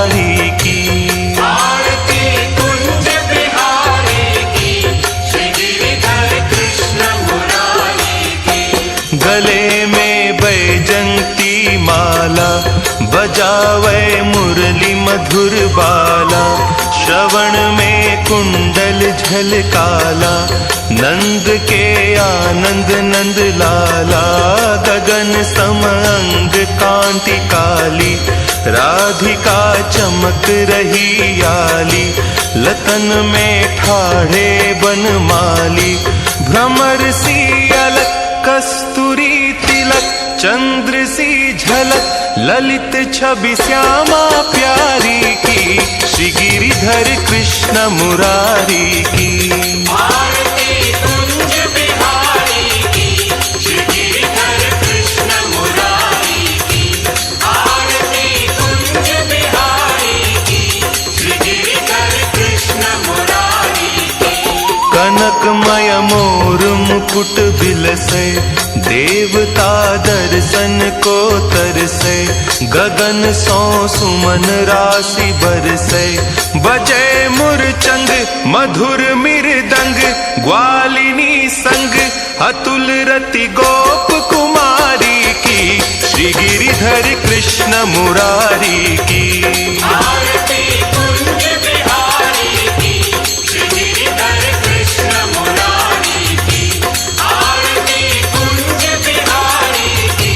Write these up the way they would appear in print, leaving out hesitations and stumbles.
मुरारी की। आरती कुंज बिहारी की, श्री गिरिधर कृष्ण मुरारी की। गले में बैजंती माला, बजावे मुरली मधुर बाला। श्रवण में कुंडल झलकाला, नंद के आनंद नंद लाला। गगन सम अंग कांति काली, राधिका चमक रही आली। लतन में ठाढ़े बनमाली, भ्रमर सी अलक कस्तूरी तिलक। चंद्र सी झलक ललित छवि श्यामा प्यारी की, श्री गिरिधर कृष्ण मुरारी की। आरती कुंज बिहारी की, श्री गिरिधर कृष्ण मुरारी की। आरती कुंज बिहारी की, श्री गिरिधर कृष्ण मुरारी की। कनकमय मोर मुकुट बिलसे, देवता दर्शन को तरसे। गगन सो सुमन राशि बरसे, बजे मुरचंग मधुर मृदंग। ग्वालिनी संग अतुल रति गोप कुमारी की, श्री गिरिधर कृष्ण मुरारी की। आरती कुंज बिहारी की, श्री गिरिधर कृष्ण मुरारी की। आरती कुंज बिहारी की,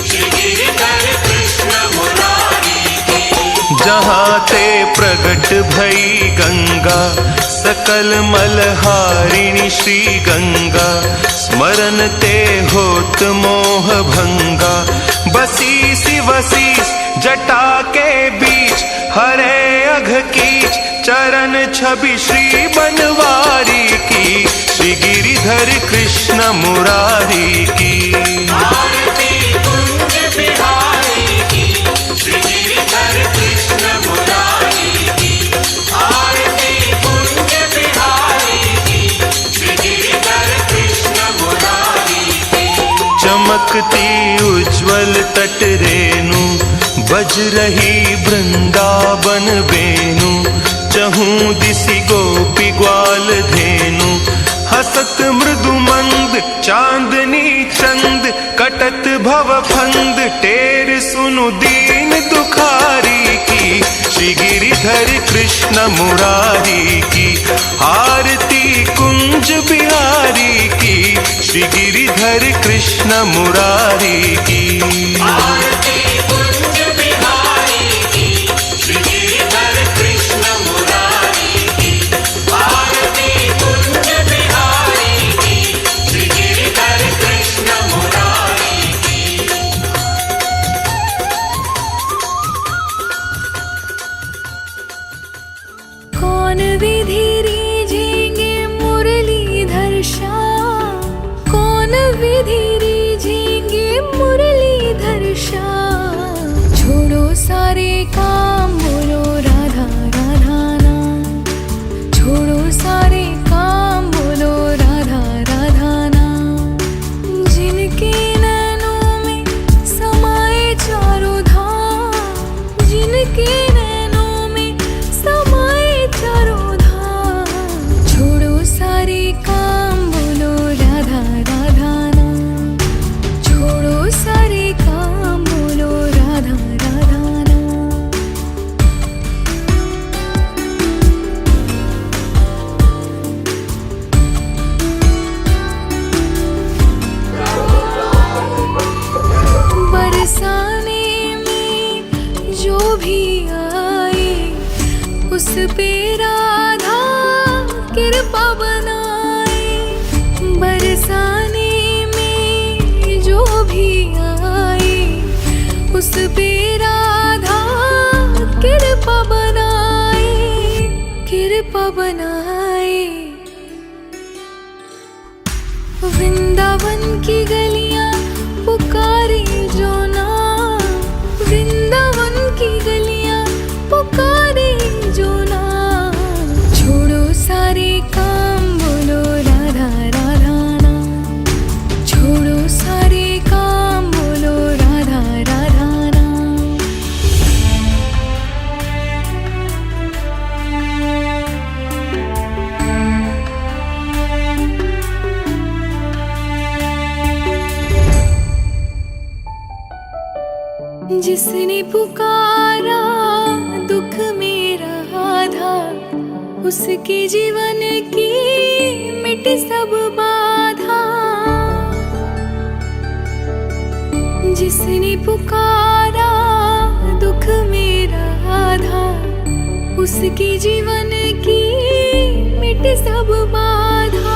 श्री गिरिधर कृष्ण मुरारी की। जहाँ ते प्रगट भई गंगा, सकल मलहारिणी श्री गंगा। स्मरण ते होत मोह भंगा, बसी सी वसीस जटा के बीच। हरे अघ कीच चरण छवि श्री बनवारी की, श्री गिरिधर कृष्ण मुरारी की। आरती कुंज बिहारी की, श्री गिरिधर कृष्ण मुरारी की। आरती कुंज बिहारी की, श्री गिरिधर कृष्ण मुरारी की। चमकती उज्ज्वल तट रेणु, बज रही वृंदावन वेणु। चहूं दिसि गोपी ग्वाल धेनु, हसत मृदु मंद चांदनी चंद। कटत भव फंद टेर सुनु दीन दुखारी की, श्री गिरिधर कृष्ण मुरारी की। आरती कुंज बिहारी की, श्री गिरिधर कृष्ण मुरारी की। आरती कुंज बिहारी की, श्री गिरिधर कृष्ण मुरारी की। आरती कुंज बिहारी की, श्री गिरिधर कृष्ण मुरारी की। कौन विधि रीझेंगे मुरलीधर श्याम, कौन विधि रीझेंगे मुरलीधर श्याम। छोड़ो सारे काम बोलो राधा राधा नाम, छोड़ो सारे काम बोलो राधा राधा नाम। जिनके नैनों में समाए चारों धाम, जिनके नैनों में समाए चारों धाम। छोड़ो सारे काम बोलो राधा राधा नाम, छोड़ो सारे काम बोलो राधा राधा नाम। बरसाने में जो भी आए, उस पे राधा कृपा बनाए। बरसाने में जो भी आए, उस पे राधा कृपा बनाए, कृपा बनाए। वृंदावन की गलियां पुकारे जो नाम, वृंदावन की गलियां पुकारे जो नाम। छोड़ो सारे काम बोलो राधा राधा नाम, छोड़ो सारे काम बोलो राधा राधा नाम। जिसने पुकारा दुख मेरा आधा, उसके जीवन की मिट सब बाधा। जिसने पुकारा दुख मेरा आधा, उसके जीवन की मिट सब बाधा,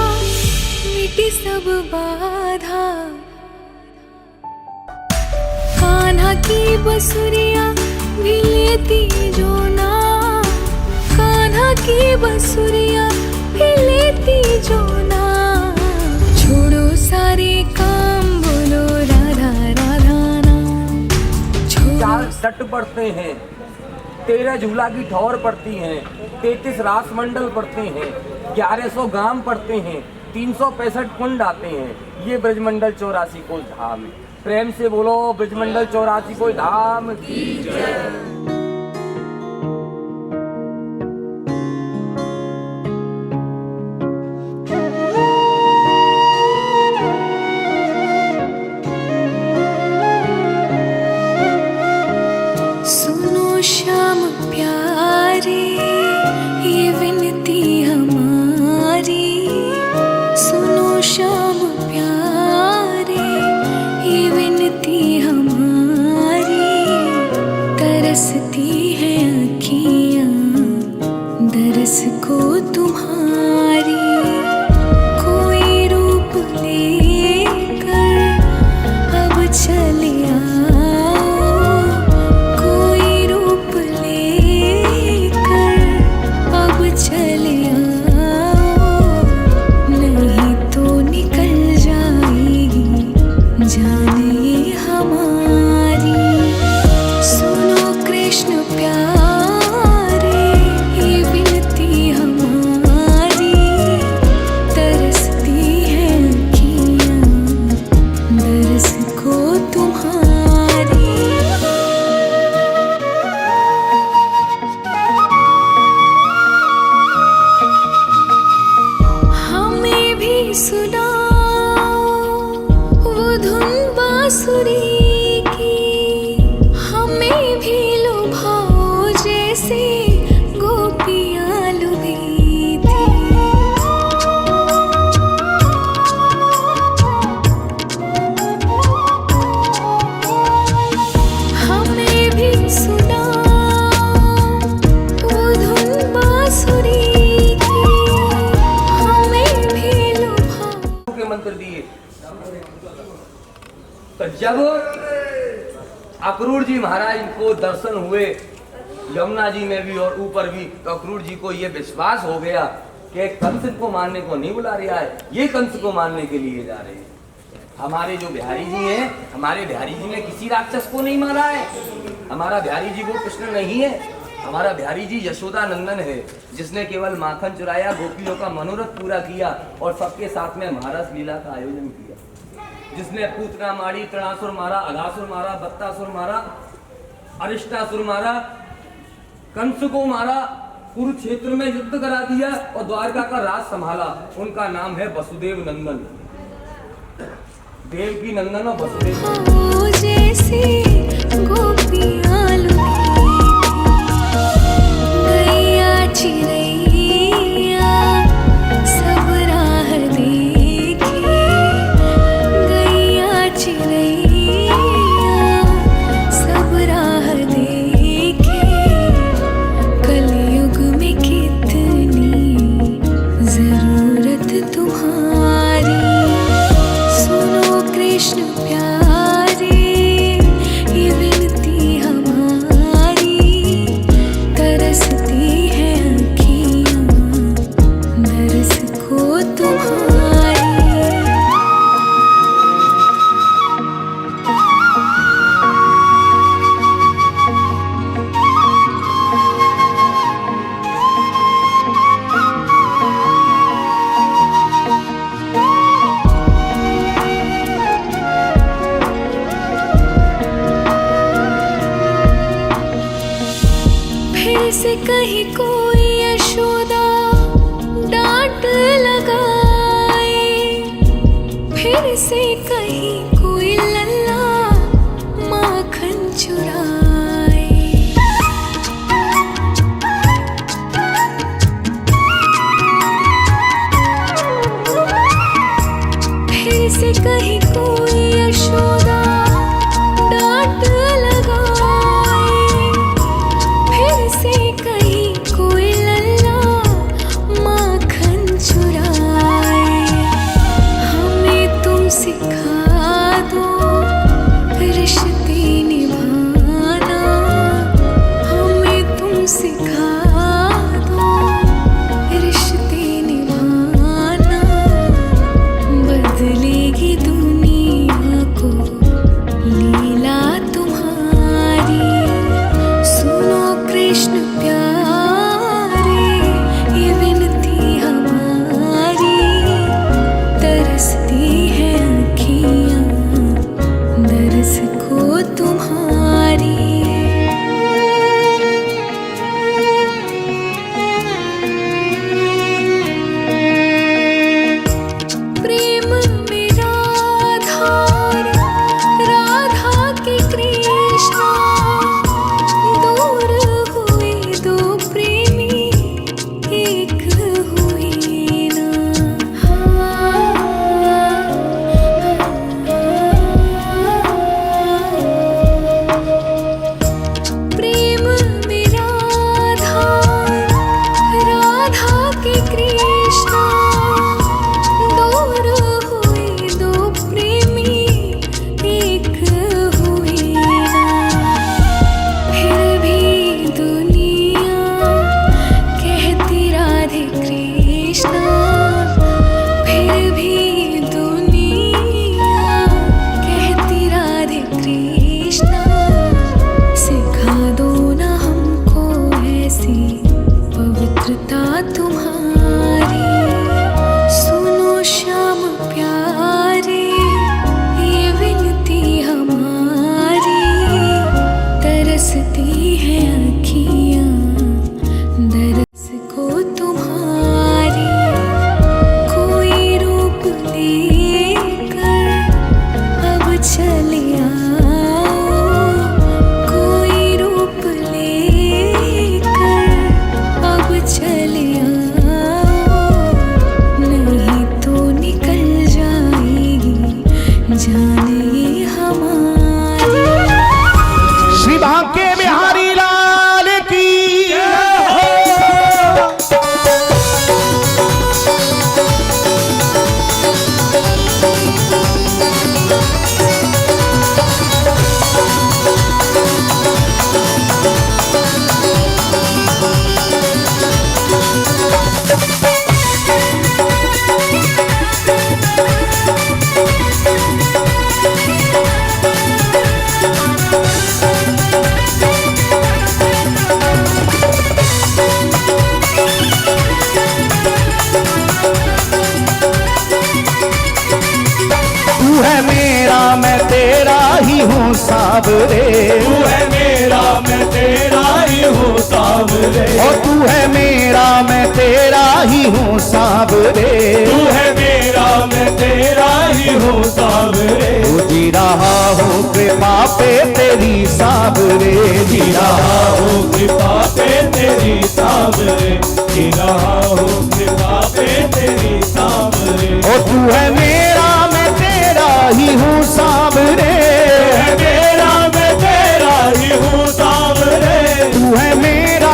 मिट सब बाधा। कान्हा की बसुरिया भी लेती जो ना, कान्हा की बसुरिया भी लेती जो ना। छोड़ो सारे काम, बोलो राधा राधा नाम। चार सट पड़ते हैं, 13 झूला की ठौर पड़ती हैं, 33 रास मंडल पड़ते हैं, 1100 गांव पड़ते हैं, 365 कुंड आते हैं। ये ब्रजमंडल 84 कोई धाम है। प्रेम से बोलो ब्रजमंडल 84 कोई धाम की जय। सुनो श्याम प्यारे, ये विनती हमारी। सुनो श्याम प्यारे, ये विनती हमारी। तरसती है अखियाँ दरस को तुम्हारी। कोई रूप लेकर अब चले आओ, कोई रूप लेकर अब चले आओ। नहीं तो निकल जाएगी जान ये हमारी। सुनो कृष्ण प्यारे, ये विनती हमारी। तरसती है अखियाँ दरस को तुम्हारी। हमें भी सुनाओ वो धुन बांसुरी की। हमें भी लुभाओ जैसे गोपियाँ लुभी थी। हमें भी सुनाओ वो धुन बांसुरी की। हमें भी लुभाओ। के मंत्र दिए। तो जब अक्रूर जी महाराज को दर्शन हुए यमुना जी में भी और ऊपर भी, तो अक्रूर जी को ये विश्वास हो गया कि कंस को मारने को नहीं बुला रहा है, ये कंस को मारने के लिए जा रहे हैं। हमारे जो बिहारी जी हैं, हमारे बिहारी जी ने किसी राक्षस को नहीं मारा है। हमारा बिहारी जी वो कृष्ण नहीं है, हमारा बिहारी जी यशोदा नंदन है, जिसने केवल माखन चुराया, गोपियों का मनोरथ पूरा किया और सबके साथ में महारस लीला का आयोजन किया। जिसने पूतना मारी, तृणासुर मारा, अघासुर मारा, बत्तासुर मारा, अरिष्टासुर मारा, कंस को मारा, कुरुक्षेत्र में युद्ध करा दिया और द्वारका का राज संभाला। उनका नाम है वसुदेव नंदन। देवकी नंदन और वसुदेव हो जैसे गोपियाँ लुभी थी। गैया चिरैया सब राह देखे। गैया चिरैया सब राह देखे। कलयुग में कितनी जरूरत तुम्हारी। सुनो कृष्ण प्यारे, ये विनती हमारी। तरसती है अखियाँ दरस को तुम्हारी। फिर से कहीं कोई यशोदा डांट लगाए। फिर से कहीं कोई लल्ला माखन चुराए। सिखा दो रिश्ते निभाना, बदलेगी दुनिया को लीला तुम्हारी। सुनो कृष्ण प्यारे, ये विनती हमारी, तरसती है आँखियाँ दर्स को तुम्हारी। प्रेम में राधा, राधा के कृष्णा, दूर हुए दो प्रेमी एक हुए ना। प्रेम में राधा, राधा के कृष्णा, दूर हुए दो प्रेमी एक हुए ना। फिर भी दुनिया कहती राधे कृष्णा, फिर भी दुनिया कहती राधे कृष्णा। सिखा दो ना हमको ऐसी पवित्रता तुम्हारी। सुनो श्याम प्यारे, ये विनती हमारी, तरसती है आँखियाँ दर्स को तुम्हारी। कोई रूप लेकर अब चले आओ, कोई रूप लेकर अब चले आओ, नहीं तो निकल जाएगी जान ये हमारी। श्री बांके बिहारी लाल की तू है मेरा मैं तेरा ही हूँ सावरे, तू है मेरा मैं तेरा ही हूँ सावरे, और तू है मेरा मैं तेरा ही हूँ सावरे। तू है मेरा मैं तेरा ही हूँ सावरे, तू जी रहा हूँ कृपा पे तेरी सावरे, जी रहा हूँ कृपा पे तेरी सावरे, जी रहा हूँ कृपा पे तेरी सावरे। और तू है मेरा मैं तेरा ही हूँ सावरे, तू है मेरा मैं तेरा ही हूँ सावरे, तू है मेरा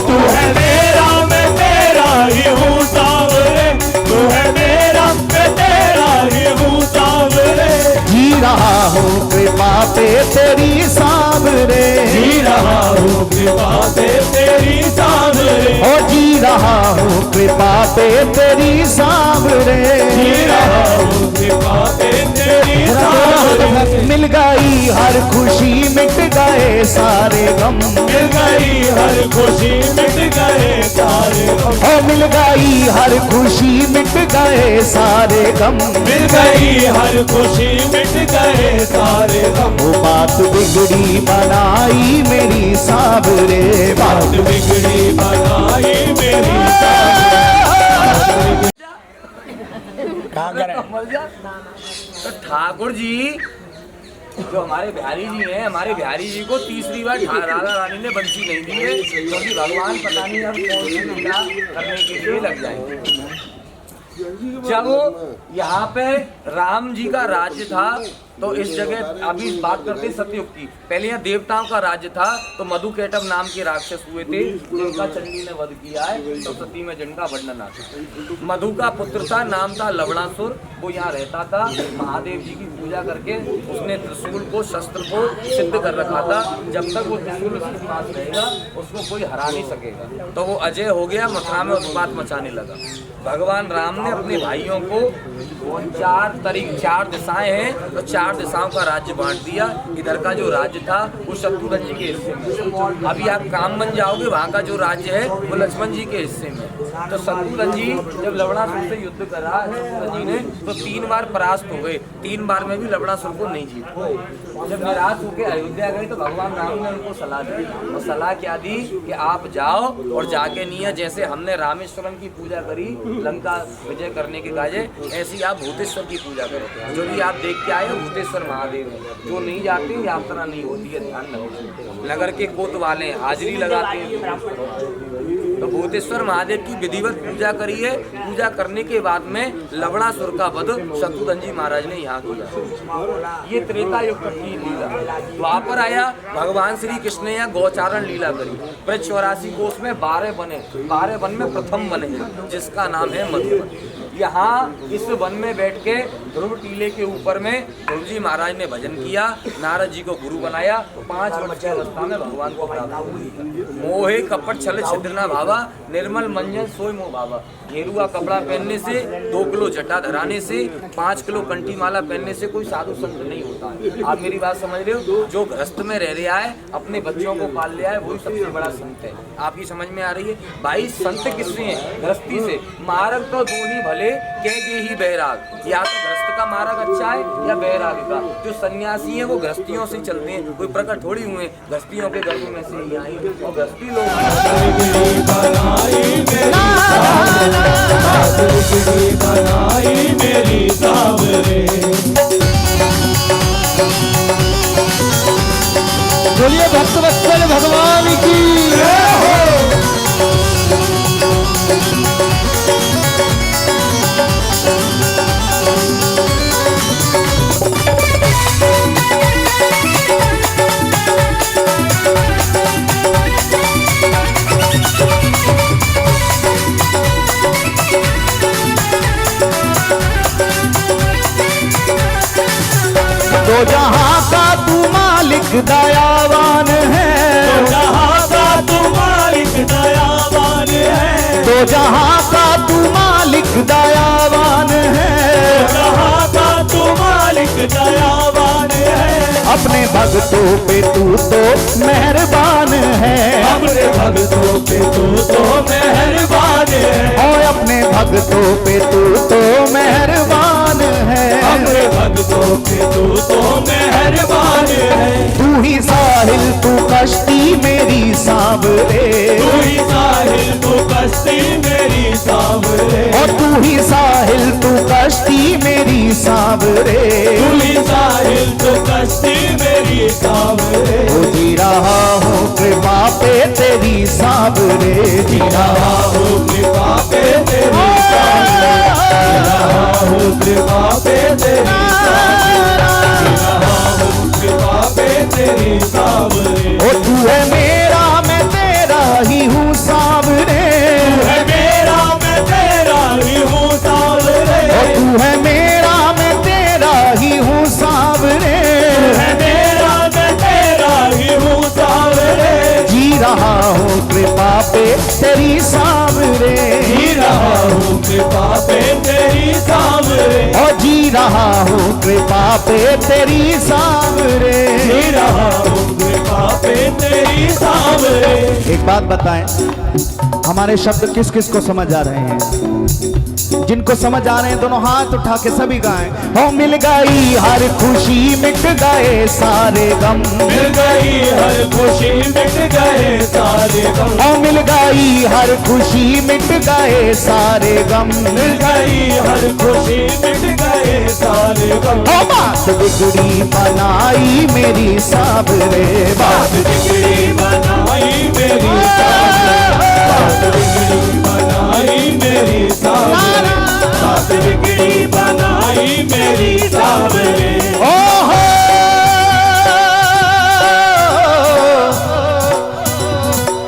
तू है मेरा मैं तेरा ही हूँ सावरे, तू है मेरा मैं तेरा ही हूँ सावरे। जी रहा हूँ कृपा पे तेरी सावरे, जी रहा हूँ कृपा पे तेरी सावरे, और जी रहा हूँ कृपा पे तेरी सावरे। जी रहा हूँ कृपा पे तेरी सावरे। मिल गई हर खुशी मिट गए सारे गम, मिल गई हर खुशी मिट गए सारे गम, ओ मिल गई हर खुशी मिट गए सारे गम। मिल गई हर खुशी मिट गए सारे गम। वो बात बिगड़ी बनाई मेरी सावरे, बात बिगड़ी बनाई मेरी सावरे। तो ठाकुर जी जो हमारे बिहारी जी हैं, हमारे बिहारी जी को तीसरी बार राधा रानी ने बंसी नहीं दी है, क्योंकि भगवान पता नहीं अब कौन सी लीला करने के लिए लग जाएंगे। जब यहाँ पे राम जी का राज्य था तो इस जगह अभी बात करते हैं सतयुग की। पहले यहाँ देवताओं का राज्य था तो मधुकैटभ नाम के राक्षस हुए थे जिनका चंडी ने वध किया है, तो सती में जिनका वर्णन आता है। मधु का पुत्र था, नाम था लवणासुर। वो यहाँ रहता था, महादेव जी की पूजा करके उसने त्रिशूल को, शस्त्र को सिद्ध कर रखा था। जब तक वो त्रिशूल उसके पास रहेगा उसको कोई हरा नहीं सकेगा। तो वो अजय हो गया, मथुरा में उत्पात मचाने लगा। भगवान राम ने अपने भाइयों को चार दिशाएं हैं तो चार दिशाओं का राज्य बांट दिया। इधर का जो राज्य था वो शत्रुघ्न जी के हिस्से में। अभी आप काम बन जाओगे, वहाँ का जो राज्य है वो लक्ष्मण जी के हिस्से में। तो शत्रुघ्न जी जब लवणासुर से युद्ध करा शत्रुघ्न जी ने तो 3 बार परास्त हो गए। 3 बार में भी लवणासुर को नहीं जीत पाए। जब निराश होकर अयोध्या गए तो भगवान राम ने उनको सलाह दी। और सलाह क्या दी कि आप जाओ और जाके नहीं, जैसे हमने रामेश्वरम की पूजा करी लंका विजय करने के काजे, ऐसी आप भूतेश्वर की पूजा करो। जो भी आप देख के आए भूतेश्वर महादेव है। जो नहीं जाते यात्रा नहीं होती है, ध्यान रखो। नगर के कोतवाले हाजिरी लगाते हैं तो भूतेश्वर महादेव की विधिवत पूजा करी है। पूजा करने के बाद में लवणासुर का वध शत्रुघ्न जी महाराज ने यहाँ किया। ये त्रेता युग की लीला। द्वापर आया, भगवान श्री कृष्ण ने यहाँ गौचारण लीला करी। ब्रज 84 कोष में 12 बने, 12 वन में प्रथम वन है जिसका नाम है मधुवन। यहाँ इस वन में बैठ के ध्रुव टीले के ऊपर में ध्रुव जी महाराज ने भजन किया, नारद जी को गुरु बनाया। 5 वर्ष की अवस्था में भगवान को प्राप्त हुई। मोहे कपट छल छिद्र न भावा, निर्मल मंजन सोई मोह भावा। गेरुआ कपड़ा पहनने से, 2 किलो जटा धराने से, 5 किलो कंठी माला पहनने से कोई साधु संत नहीं होता है। आप मेरी बात समझ रहे हो? जो गृहस्थ में रह रहा है, अपने बच्चों को पाल लिया है, वही सबसे बड़ा संत है। आपकी समझ में आ रही है? भाई संत किससे है? गृहस्थी से। मार्ग तो 2 ही भले कह ही बैराग। या तो गृहस्थ का मार्ग अच्छा है या बैराग का। जो सन्यासी हैं वो गृहस्थियों से चलते हैं, कोई प्रकट थोड़ी हुए गृहस्थियों के गर्भ में से ही आई। और गृहस्थी लोग मेरी सावरे। बोलिए भक्तवत्सल भगवान की जय हो। तो जहाँ का तू मालिक दयावान है, तो जहाँ का तू मालिक दयावान है, तो जहाँ का तू मालिक दयावान है, जहाँ का तू मालिक दयावान है। अपने भक्तों पे तू तो मेहरबान है, अपने भक्तों पे तू तो मेहरबान है, और अपने भक्तों पे तू तो मेहरबान है, अपने भक्तों पे तू तो मेहरबान है। तू ही साहिल तू कश्ती मेरी सांवरे, तू ही साहिल तू कश्ती मेरी सांवरे, और तू ही साहिल तू कश्ती मेरी सांवरे, तू ही साहिल तू कश्ती मेरी सांवरे। ओ जी रहा हूँ कृपा पे तेरी सांवरे, जी रहा हूँ कृपा पे तेरी सांवरे, जी रहा हूँ कृपा पे तेरी सांवरे, जी रहा हूँ कृपा पे तेरी सांवरे। ओ तू है मेरा मैं तेरा ही हूँ सांवरे, तू है मेरा मैं तेरा ही हूँ सांवरे, ओ तू है मेरा मैं तेरा ही हूँ सांवरे, तू है मेरा मैं तेरा ही हूँ सांवरे। जी रहा हूँ कृपा पे तेरी सांवरे, जी रहा हूँ कृपा पे तेरी सांवरे, ओ जी रहा हूँ कृपा पे तेरी सांवरे। जी रहा हूँ कृपा पे तेरी सांवरे। एक बात बताएं, हमारे शब्द किस किस को समझ आ रहे हैं? जिनको समझ आ रहे हैं दोनों हाथ उठा के सभी गाएं। हो मिल गई हर खुशी मिट गए सारे गम, मिल गई हर खुशी मिट गए सारे गम, हो मिल गई हर खुशी मिट गए सारे गम, मिल गई हर खुशी मिट गए सारे गम। हो बात बिगड़ी बनाई मेरी सांवरे, बात बिगड़ी बनाई मेरी सांवरे, बात बिगड़ी बनाई मेरी सांवरे, बात बिगड़ी बनाई मेरी सावरे। ओहो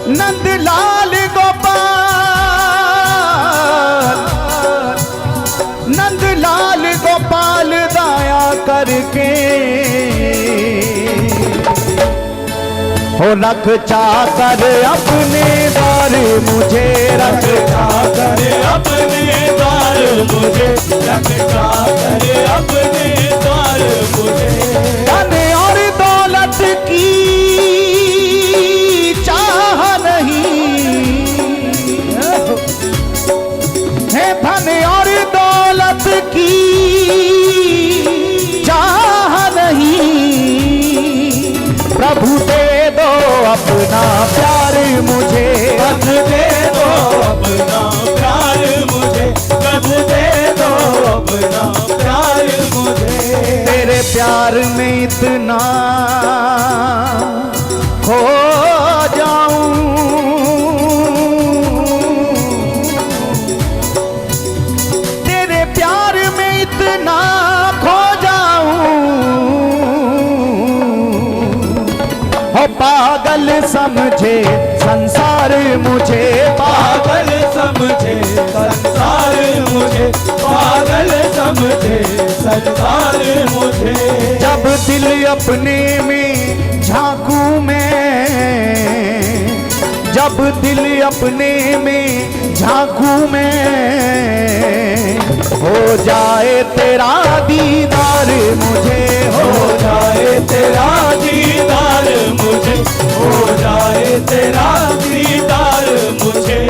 नंदलाल गोपाल दया करके हो रख चाकर अपने द्वार मुझे रख चाकर अपने द्वार मुझे, रख चाकर अपने द्वार मुझे। धन और दौलत की चाह नहीं है, धन और दौलत की चाह नहीं, प्रभु दे दो अपना प्यार मुझे, बस दे दो अपना प्यार मुझे, प्रभु दे दो अपना प्यार मुझे। तेरे प्यार में इतना खो जाऊं, तेरे प्यार में इतना खो जाऊं, हो पागल समझे संसार मुझे, पागल समझे संसार मुझे, पागल समझे संसार मुझे। जब दिल अपने में झांकू मैं, जब दिल अपने में झांकू मैं, हो जाए तेरा दीदार मुझे, हो जाए तेरा दीदार मुझे, हो जाए तेरा दीदार मुझे।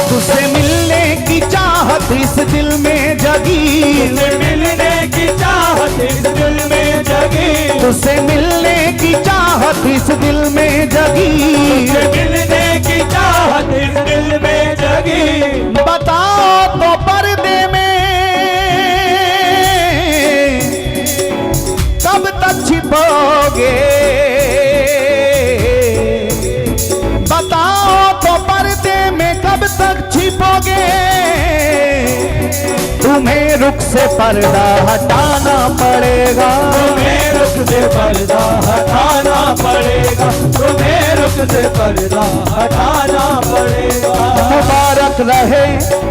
तुझसे मिलने की चाहत इस दिल में जगी, तुझसे मिलने की चाहत इस दिल में जगी, तुझसे मिलने की चाहत इस दिल में जगी, तुझसे मिलने की चाहत इस दिल में जगी। बताओ तो पर्दे में कब तक छिपोगे, बताओ तो पर्दे में कब तक छिपोगे, तुम्हें रुख से पर्दा हटाना पड़ेगा, तुम्हें रुख से पर्दा हटाना पड़ेगा, तुम्हें रुख से पर्दा हटाना पड़ेगा। मुबारक रहे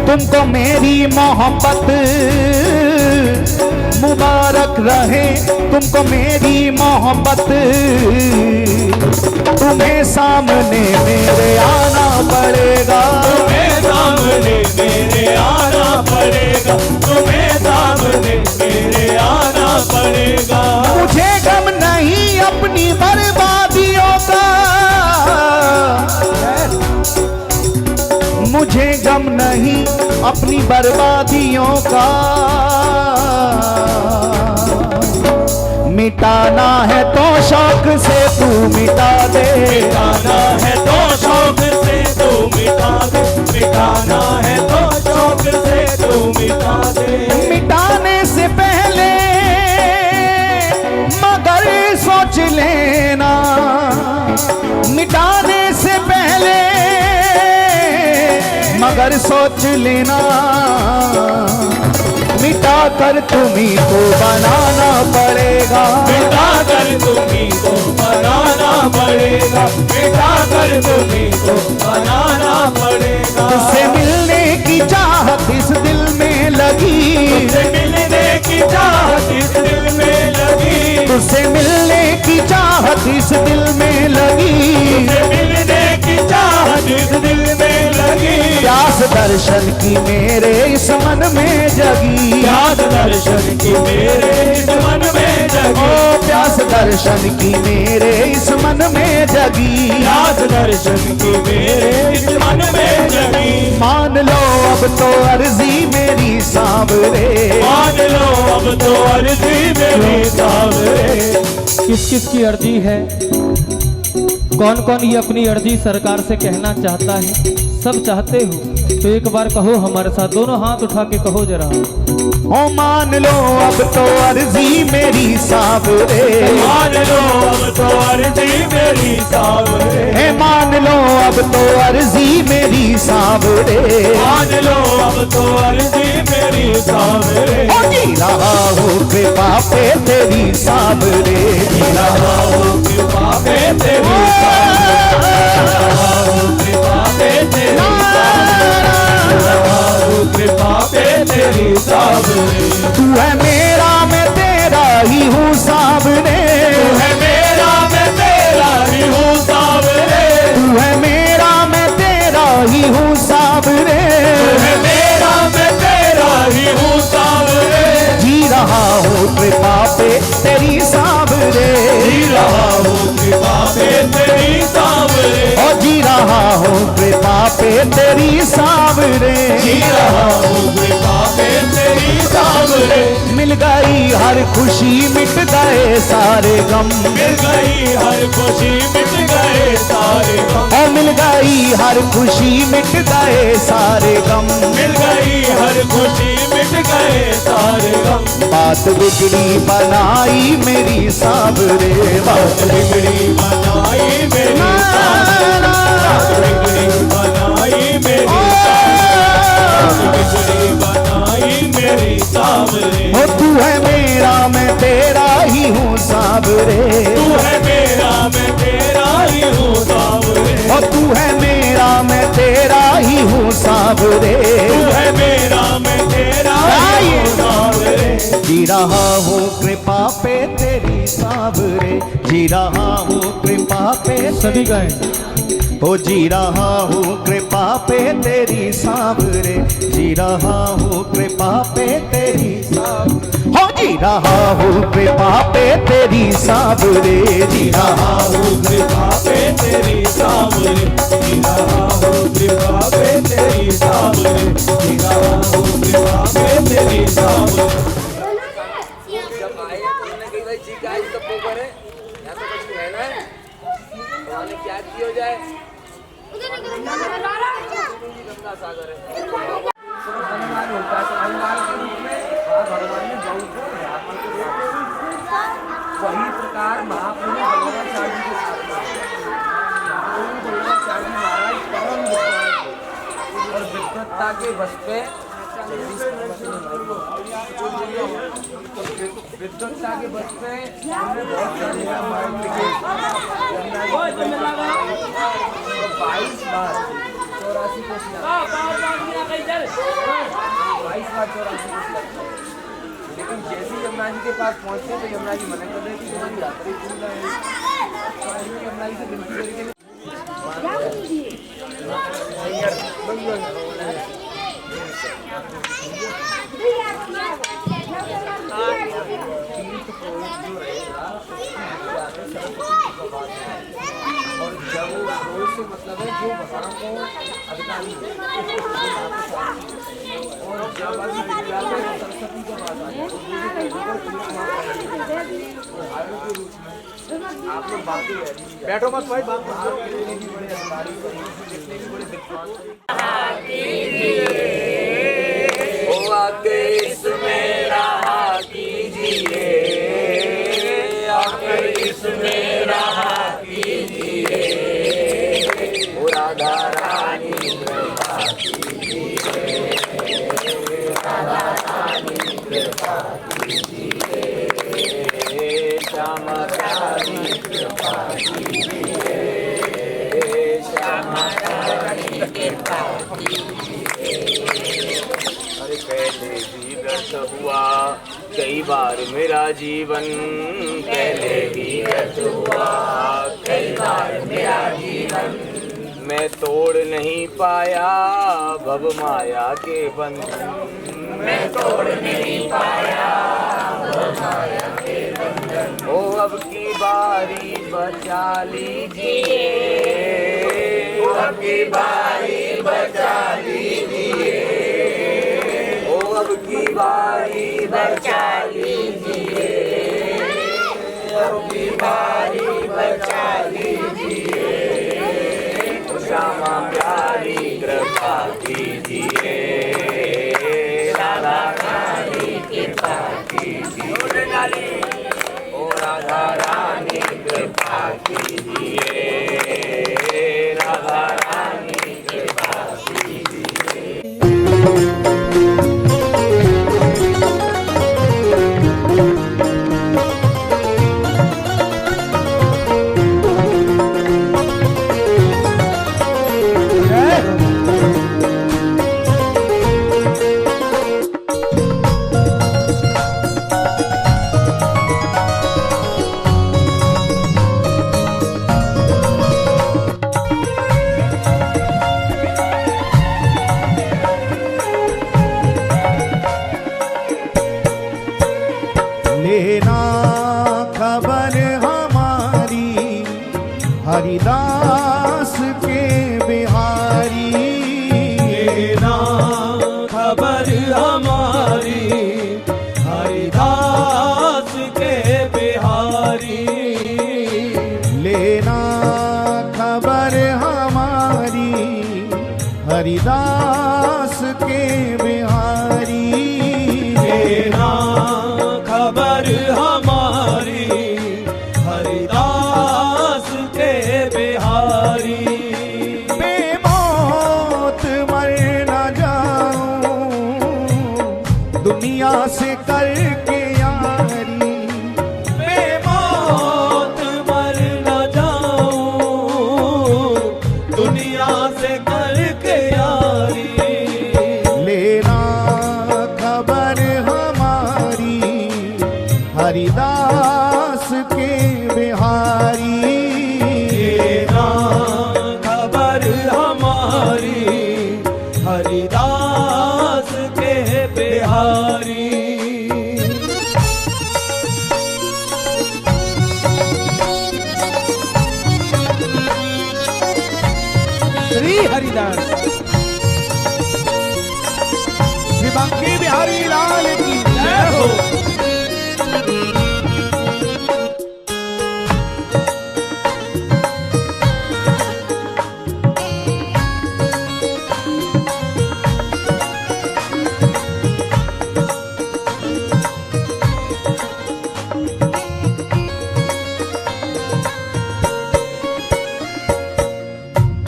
तुमको मेरी मोहब्बत, मुबारक रहे तुमको मेरी मोहब्बत, तुम्हें सामने मेरे आना पड़ेगा, तुम्हें सामने मेरे आना पड़ेगा, तुम्हें सामने मेरे आना पड़ेगा। मुझे गम नहीं अपनी बर्बादियों का, मुझे गम नहीं अपनी बर्बादियों का, मिटाना है तो शौक से तू मिटा दे, मिटाना है तो शौक से तू मिटा दे, मिटाना है तो शौक से तू मिटा दे। मिटाने से पहले मगर सोच लेना, मिटाने से पहले मगर सोच लेना, मिटा कर तुम्ही को बनाना पड़ेगा, मिटा कर तुम्ही को बनाना पड़ेगा, मिटा कर तुम्ही को बनाना पड़ेगा। तुझसे मिलने की चाहत इस दिल में लगी, तुझसे मिलने की चाहत इस दिल में लगी, तुझसे मिलने की चाहत इस दिल में लगी, तुझसे मिलने की चाहत इस दिल में लगी। प्यास दर्शन की मेरे इस मन में जगी, प्यास दर्शन की मेरे इस मन में जगी ओ प्यास दर्शन की मेरे इस मन में जगी, प्यास दर्शन की मेरे इस मन में जगी। मान लो अब तो अर्जी मेरी सांवरे, मान लो अब तो अर्जी मेरी सांवरे। किस किस की अर्जी है, कौन कौन ये अपनी अर्जी सरकार से कहना चाहता है? सब चाहते हो तो एक बार कहो हमारे साथ, दोनों हाथ उठा के कहो जरा। ओ मान लो अब तो अर्जी मेरी सांवरे, मान लो अब तो अर्जी मेरी सांवरे। हे मान लो अब तो अर्जी मेरी सांवरे, मान लो अब तो अर्जी मेरी सांवरे। ओ जी रहा हूँ कृपा पे तेरी सांवरे, जी रहा हूँ कृपा पे तेरी सांवरे, कृपा पे तेरी सांवरे, कृपा पे तेरी सांवरे। तू है मेरा मैं तेरा ही हूँ सांवरे, तू है मेरा मैं तेरा ही हूँ सांवरे। तू है मेरा मैं तेरा ही हूँ सांवरे, तू है मेरा मैं तेरा ही हूँ सांवरे। जी रहा हूँ कृपा पे तेरी सांवरे, जी रहा हूँ कृपा पे तेरी सांवरे। ओ जी रहा हूँ कृपा पे तेरी सांवरे, जी रहा हूँ कृपा पे तेरी सांवरे। मिल गई हर खुशी मिट गए सारे गम, मिल गई हर खुशी मिट गए सारे गम। ओ मिल गई हर खुशी मिट गए सारे गम, मिल गई हर खुशी मिट गए सारे गम। बात बिगड़ी बनाई मेरी सांवरे, बात बिगड़ी बनाई मेरी सांवरे, बात बिगड़ी बनाई मेरी सांवरे, बिगड़ी बनाई मेरी सांवरे। ओ तू है मेरा मैं तेरा ही हूँ सांवरे, तू है मेरा मैं तेरा ही हूँ सांवरे। ओ तू है मेरा मैं तेरा ही हूँ सांवरे, तू है मेरा मैं तेरा ही हूँ सांवरे। जी रहा हूँ कृपा पे तेरी सांवरे, जी रहा हूँ कृपा पे सभी गाएं। ओ जी रहा हूँ कृपा पे तेरी सांवरे, जी रहा हूँ कृपा पे तेरी सांवरे, हो जी रहा हूँ कृपा पे तेरी सांवरे, जी रहा हूँ कृपा पे तेरी सांवरे, जी रहा हूँ कृपा पे तेरी सांवरे, जी रहा हूँ कृपा पे तेरी सांवरे। जब आए तो उन्होंने कही भाई जी का तो पोकर है, यहाँ तो कुछ रहना है, तो हमने क्या किया हो जाए, गंगा सागर है। अनुमान होता है तो अनुमान के रूप में भगवान ने गौ को ब्राह्मण को देते हैं। वही प्रकार महाप्रभु बल्लभाचार्य जी के साथ महाप्रभु बल्लभाचार्य महाराज परम विद्वान और विद्वत्ता के बस पे विद्वत्ता के बस पे हमने बहुत सारे रामायण लिखे, 22 बार 84 को 22 बार 84 को। लेकिन जैसे ही यमुना जी के पास पहुंचे तो यमुना जी मना कर रहे थे कि मेरी यात्री भूल रहे हैं, तो यमुना जी से विनती करके और जब वो रोज से मतलब है जो भगवान को अधिकारी और जब अभी विद्यालय में सरस्वती का बात आ जाए तो आप लोग बाकी बैठो मत भाई, बात जितने भी बड़े अधिकारी जितने भी बड़े विद्वान हो आके इसमें रहा कीजिए, आके इसमें रहा कीजिए, ओ राधा रानी कृपा कीजिए, राधा रानी कृपा कीजिए, श्यामा रानी कृपा कीजिए, श्यामा रानी कृपा कीजिए। अरे पहले भी व्यर्थ हुआ कई बार मेरा जीवन, पहले भी व्यर्थ हुआ कई बार मेरा जीवन, मैं तोड़ नहीं पाया भव माया के बंधन, मैं तोड़ नहीं पाया भव माया के बंधन, ओ अब की बारी बचा लीजिए, ओ अब की बारी बचा लीजिए, ओ अब की बारी बचा लीजिए, अब की बारी बचा लीजिए, श्यामा प्यारी कृपा कीजिए, राधा रानी कृपा कीजिए, ओ राधा रानी कृपा कीजिए, राधा रानी कृपा कीजिए। लेना खबर हमारी हरिदास के बिहारी, लेना खबर हमारी हरिदास के बिहारी, लेना खबर हमारी हरिदास के बिहारी, लेना खबर हमारी हरिदास के बिहारी, बेमौत मर न जाऊं दुनिया से करके यारी, बेमौत मर न जाऊं दुनिया से करके यारी, लेना खबर हमारी हरिदास के बिहारी, लेना खबर हमारी हरिदास के बिहारी। श्री हरिदास श्री बांके बिहारी लाल की जय हो।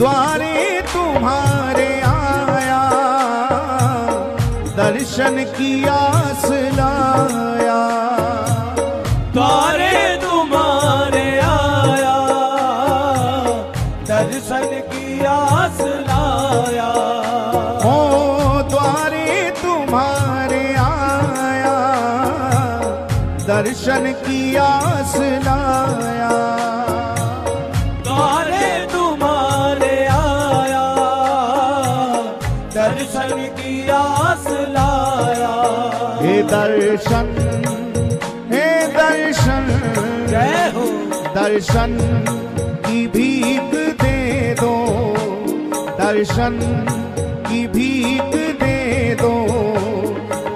द्वारे तुम्हारे आया दर्शन की आस लाया, द्वारे तुम्हारे आया दर्शन की आस लाया, ओ द्वारे तुम्हारे आया दर्शन की आस लाया, द्वारे तुम्हारे आया दर्शन की आस लाया, हे दर्शन हे दर्शन जय हो। दर्शन की भीख दे दो, दर्शन की भीख दे दो,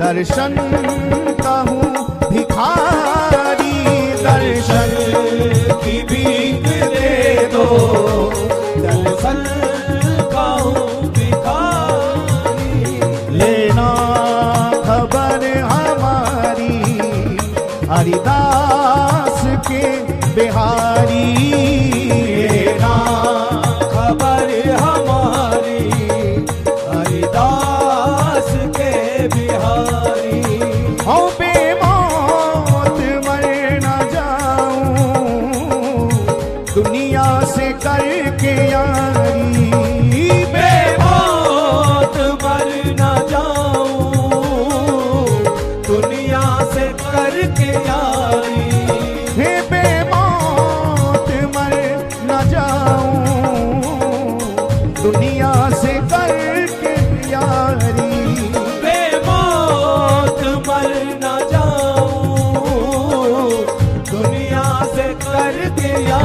दर्शन कहूँ भिखारी, दर्शन की भीख दे दो, दर्शन कहूँ भिखारी, लेना खबर हमारी हरिदास के बिहारी, लेना खबर हमारी हरिदास के बिहारी, ओ बेमौत मर न जाऊं दुनिया से करके यारी, बेमौत मर न जाऊं दुनिया से करके यारी, हे बेमौत मर न जाऊं दुनिया से करके यारी, बेमौत मर न जाऊं दुनिया करके याद